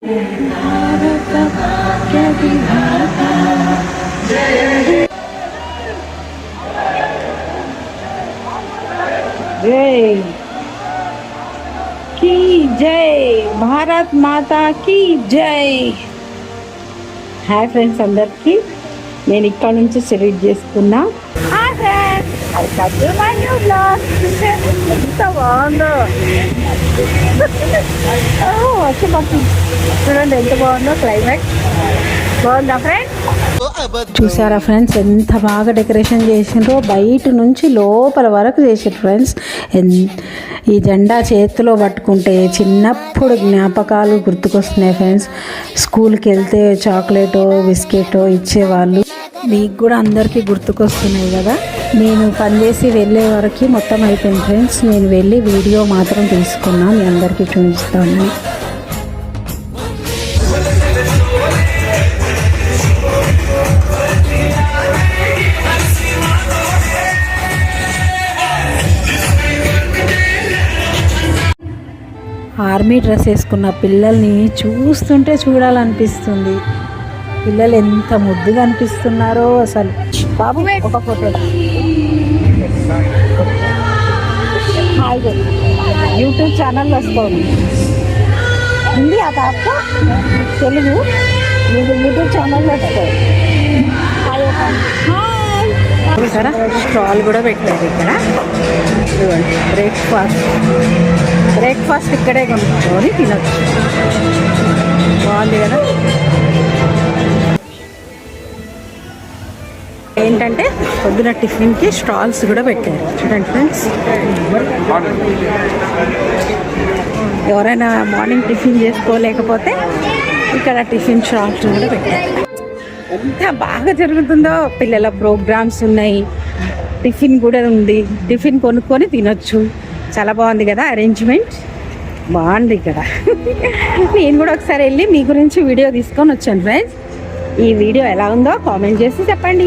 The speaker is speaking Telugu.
जय की जय, भारत माता की जय. హాయ్ ఫ్రెండ్స్ అందరికీ, నేను ఇక్కడ నుంచి సెలెక్ట్ చేసుకున్నా. ఎంత బాగుందో చూడండి, ఎంత బాగుందో క్లైమేట్. బాగుందా ఫ్రెండ్స్? చూసారా ఫ్రెండ్స్ ఎంత బాగా డెకరేషన్ చేసిండ్రో, బయట నుంచి లోపల వరకు చేసారు ఫ్రెండ్స్. ఈ జెండా చేతిలో పట్టుకుంటే చిన్నప్పుడు జ్ఞాపకాలు గుర్తుకొస్తున్నాయి ఫ్రెండ్స్. స్కూల్కి వెళ్తే చాక్లెటో బిస్కెటో ఇచ్చేవాళ్ళు, మీకు కూడా అందరికీ గుర్తుకొస్తున్నాయి కదా. నేను పనిచేసి వెళ్ళే వరకు మొత్తం అయిపోయింది ఫ్రెండ్స్. నేను వెళ్ళి వీడియో మాత్రం తీసుకున్నా, మీ అందరికీ చూపిస్తాను. ఆర్మీ డ్రెస్ వేసుకున్న పిల్లల్ని చూస్తుంటే చూడాలనిపిస్తుంది. పిల్లలు ఎంత ముద్దుగా అనిపిస్తున్నారో అసలు. బాబు ఒక ఫోటో. యూట్యూబ్ ఛానల్ వస్తుంది హిందీ आता आपको తెలుగు మీకు యూట్యూబ్ ఛానల్ వస్తుంది. సరే స్టాల్ కూడా పెట్టలేదు ఇక్కడ. బ్రేక్ఫాస్ట్ ఇక్కడే కొనుక్కొని తినొచ్చు. బాగుంది కదా. ఏంటంటే పొద్దున టిఫిన్కి స్టాల్స్ కూడా పెట్టారు చూడండి ఫ్రెండ్స్. ఎవరైనా మార్నింగ్ టిఫిన్ చేసుకోలేకపోతే ఇక్కడ టిఫిన్ స్టాల్స్ కూడా పెట్టారు. ఎంత బాగా జరుగుతుందో, పిల్లల ప్రోగ్రామ్స్ ఉన్నాయి, టిఫిన్ కూడా ఉంది. టిఫిన్ కొనుక్కొని తినొచ్చు. చాలా బాగుంది కదా, అరేంజ్మెంట్ బాగుంది ఇక్కడ. నేను కూడా ఒకసారి వెళ్ళి మీ గురించి వీడియో తీసుకొని వచ్చాను ఫ్రెండ్స్. ఈ వీడియో ఎలా ఉందో కామెంట్ చేసి చెప్పండి.